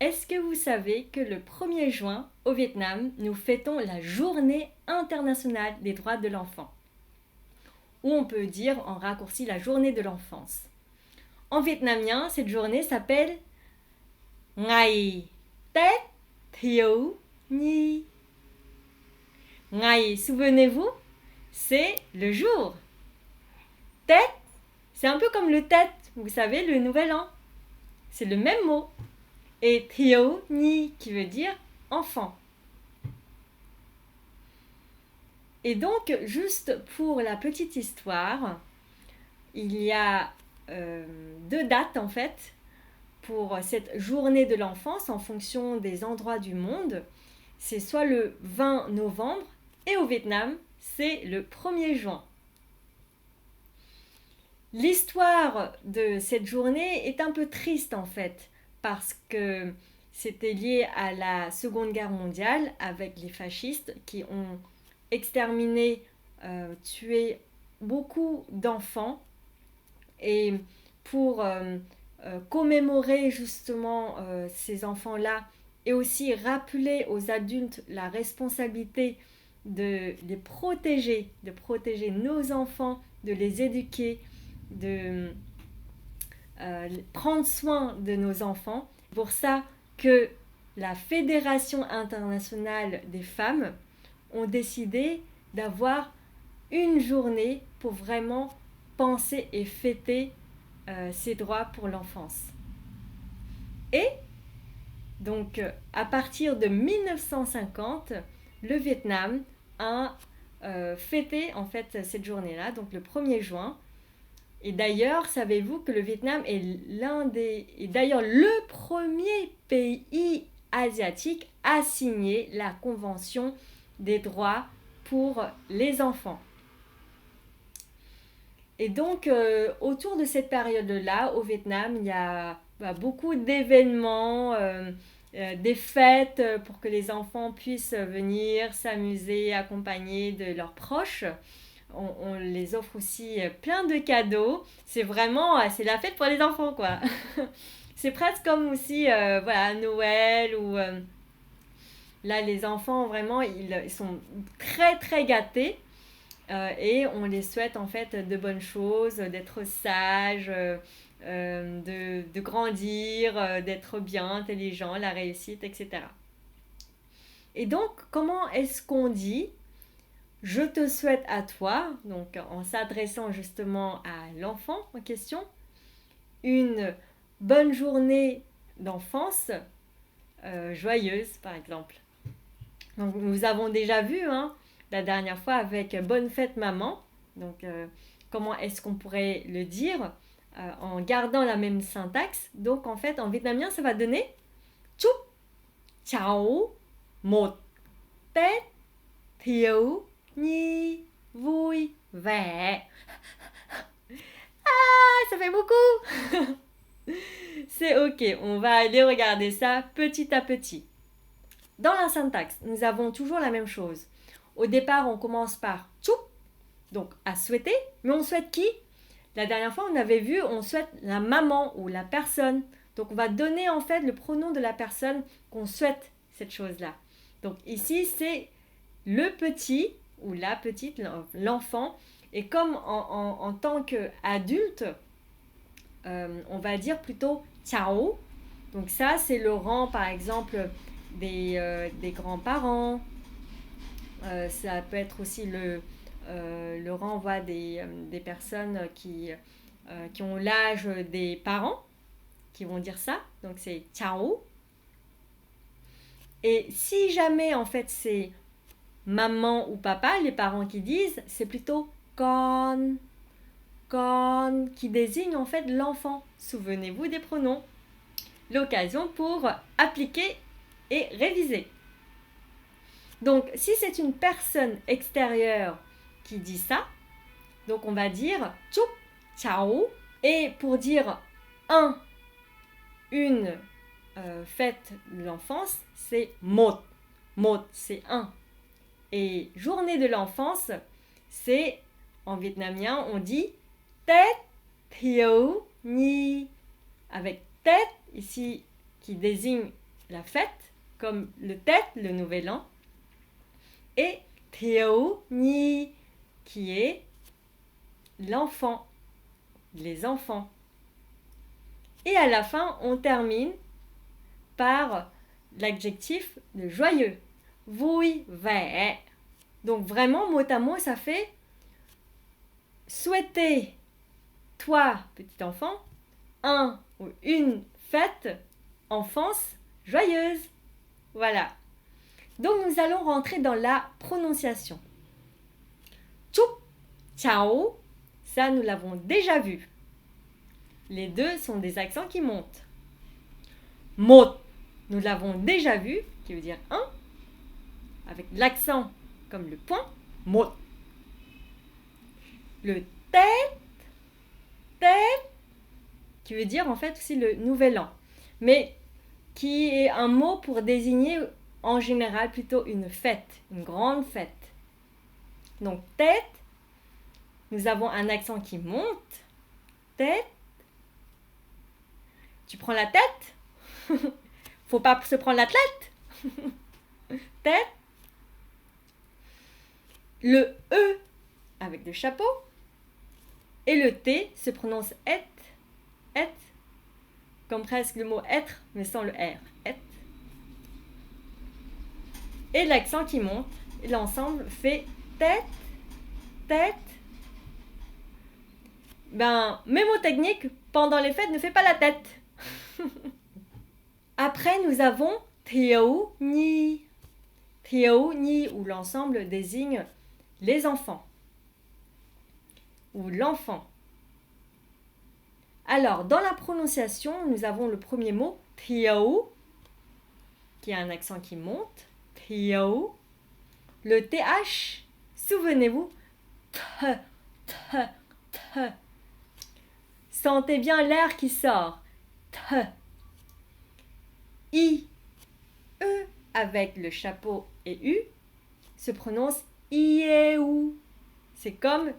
Est-ce que vous savez que le 1er juin, au Vietnam, nous fêtons la Journée internationale des droits de l'enfant? Ou on peut dire en raccourci la Journée de l'enfance. En vietnamien, cette journée s'appelle Ngày Tết Thiếu Nhi. Ngày, souvenez-vous, c'est le jour. Tết, c'est un peu comme le Tết, vous savez, le nouvel an. C'est le même mot. Et Thiếu Nhi qui veut dire enfant. Et donc, juste pour la petite histoire, il y a 2 dates en fait pour cette journée de l'enfance en fonction des endroits du monde. C'est soit le 20 novembre et au Vietnam, c'est le 1er juin. L'histoire de cette journée est un peu triste en fait parce que c'était lié à la Seconde Guerre mondiale avec les fascistes qui ont exterminé, tué beaucoup d'enfants. Et pour commémorer justement ces enfants-là et aussi rappeler aux adultes la responsabilité de les protéger, de protéger nos enfants, de les éduquer, de prendre soin de nos enfants. C'est pour ça que la Fédération internationale des femmes ont décidé d'avoir une journée pour vraiment penser et fêter ces droits pour l'enfance. Et donc, à partir de 1950, le Vietnam a fêté en fait cette journée-là, donc le 1er juin. Et d'ailleurs, savez-vous que le Vietnam est d'ailleurs le premier pays asiatique à signer la Convention des droits pour les enfants. Et donc, autour de cette période-là, au Vietnam, il y a beaucoup d'événements, des fêtes pour que les enfants puissent venir s'amuser, accompagnés de leurs proches. On les offre aussi plein de cadeaux. C'est vraiment, c'est la fête pour les enfants, quoi. C'est presque comme aussi, Noël ou... là, les enfants, vraiment, ils sont très, très gâtés. Et on les souhaite en fait de bonnes choses, d'être sages, de grandir, d'être bien, intelligent, la réussite, etc. Et donc, comment est-ce qu'on dit « Je te souhaite à toi », donc en s'adressant justement à l'enfant en question, une bonne journée d'enfance joyeuse, par exemple. Donc, nous avons déjà vu, la dernière fois avec bonne fête maman. Donc comment est-ce qu'on pourrait le dire en gardant la même syntaxe. Donc en fait en vietnamien ça va donner chúc cháu một Tết thiếu nhi vui vẻ. Ah, ça fait beaucoup. C'est ok, on va aller regarder ça petit à petit. Dans la syntaxe, nous avons toujours la même chose. Au départ, on commence par chúc, donc à souhaiter, mais on souhaite qui? La dernière fois, on avait vu, on souhaite la maman ou la personne. Donc, on va donner en fait le pronom de la personne qu'on souhaite cette chose-là. Donc, ici, c'est le petit ou la petite, l'enfant. Et comme en tant qu'adulte, on va dire plutôt ciao. Donc, ça, c'est le rang, par exemple, des grands-parents. Ça peut être aussi le renvoi des personnes qui ont l'âge des parents, qui vont dire ça. Donc c'est ciao. Et si jamais en fait c'est maman ou papa, les parents qui disent, c'est plutôt con, qui désigne en fait l'enfant. Souvenez-vous des pronoms. L'occasion pour appliquer et réviser. Donc, si c'est une personne extérieure qui dit ça, donc on va dire chúc cháu. Et pour dire une fête de l'enfance, c'est một. Một, c'est un. Et journée de l'enfance, c'est en vietnamien, on dit Tết Thiếu Nhi. Avec Tết, ici, qui désigne la fête, comme le Tết, le Nouvel An, et Thiếu Nhi, qui est l'enfant, les enfants. Et à la fin, on termine par l'adjectif de joyeux. Vui vẻ. Donc vraiment, mot à mot, ça fait souhaiter, toi, petit enfant, un ou une fête enfance joyeuse. Voilà. Donc nous allons rentrer dans la prononciation. Choup, ciao, ça nous l'avons déjà vu. Les deux sont des accents qui montent. Mot, nous l'avons déjà vu, qui veut dire un, avec l'accent comme le point, mot. Le tête, tête, qui veut dire en fait aussi le nouvel an, mais qui est un mot pour désigner en général plutôt une fête, une grande fête. Donc tête, nous avons un accent qui monte, tête. Tu prends la tête? Faut pas se prendre la tête. Tête. Le E avec le chapeau. Et le T se prononce et, comme presque le mot être, mais sans le R. Et. Et l'accent qui monte. Et l'ensemble fait tête, tête. Ben, mémotechnique, pendant les fêtes, ne fais pas la tête. Après, nous avons Thiếu Nhi. Thiếu Nhi, où l'ensemble désigne les enfants. Ou l'enfant. Alors, dans la prononciation, nous avons le premier mot, Thiếu, qui a un accent qui monte. Thiếu. Le TH, souvenez-vous, T, T, T. Sentez bien l'air qui sort. T. I, E avec le chapeau et U se prononce IEU. C'est comme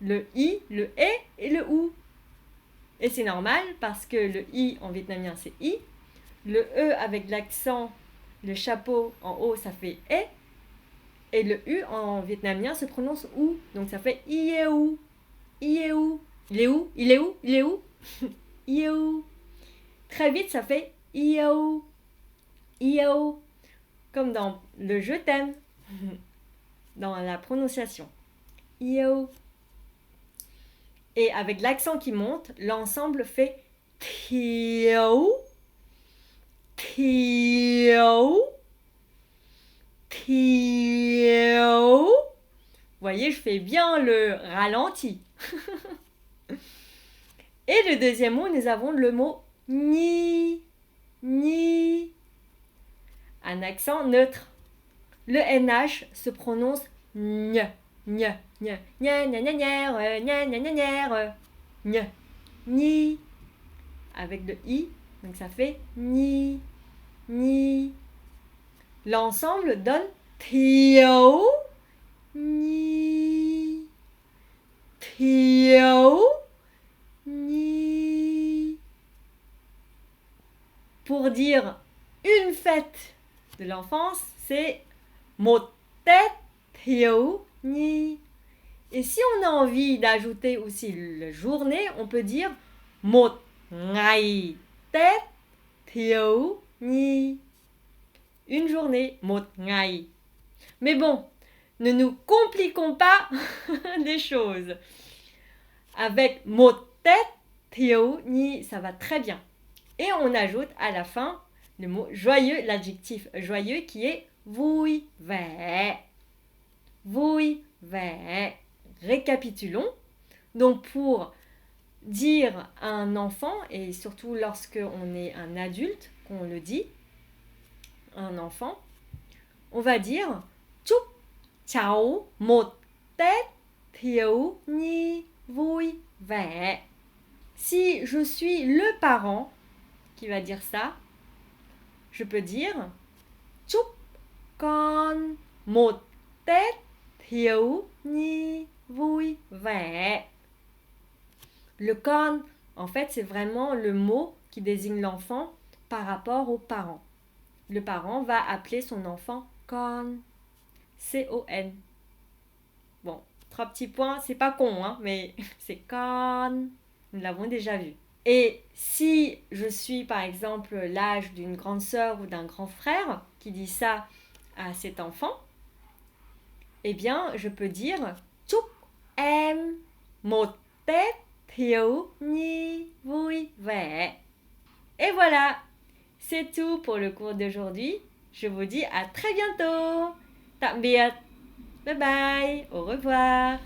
le I, le E et le OU. Et c'est normal parce que le I en vietnamien c'est I. Le E avec l'accent, le chapeau en haut ça fait E. Et le U en vietnamien se prononce OU. Donc ça fait IEU. IEU. Il est où? Il est où? Il est où? IEU. Très vite ça fait IEU. IEU. Comme dans le je t'aime. Dans la prononciation. IEU. Et avec l'accent qui monte, l'ensemble fait Thiếu, Thiếu, Thiếu. Vous voyez, je fais bien le ralenti. Et le deuxième mot, nous avons le mot Nhi, Nhi. Un accent neutre. Le NH se prononce Gne. Gne, gne, gne, gne, gne, gne, gne, ni, avec le i, donc ça fait ni, ni. L'ensemble donne Thiếu, ni, Thiếu, ni. Pour dire une fête de l'enfance, c'est Một Tết Thiếu Nhi. Et si on a envie d'ajouter aussi la journée, on peut dire Một Ngày Tết Thiếu Nhi. Une journée, Một Ngày. Mais bon, ne nous compliquons pas les choses. Avec Một Tết Thiếu Nhi, ça va très bien. Et on ajoute à la fin le mot joyeux, l'adjectif joyeux qui est Vui vẻ. Vui vẻ. Récapitulons. Donc pour dire à un enfant, et surtout lorsque on est un adulte, qu'on le dit, un enfant, on va dire Chúc cháu một Tết thiếu nhi vui vẻ. Si je suis le parent qui va dire ça, je peux dire Chúc con một Tết thiếu nhi vui vẻ. Le con, en fait, c'est vraiment le mot qui désigne l'enfant par rapport aux parents. le parent va appeler son enfant con. C-O-N. Bon, 3 petits points, c'est pas con, hein, mais c'est con. Nous l'avons déjà vu. Et si je suis par exemple l'âge d'une grande sœur ou d'un grand frère qui dit ça à cet enfant, eh bien je peux dire chúc em một Tết thiếu nhi vui vẻ. Et voilà, c'est tout pour le cours d'aujourd'hui. Je vous dis à très bientôt. Tạm biệt. Bye bye. Au revoir.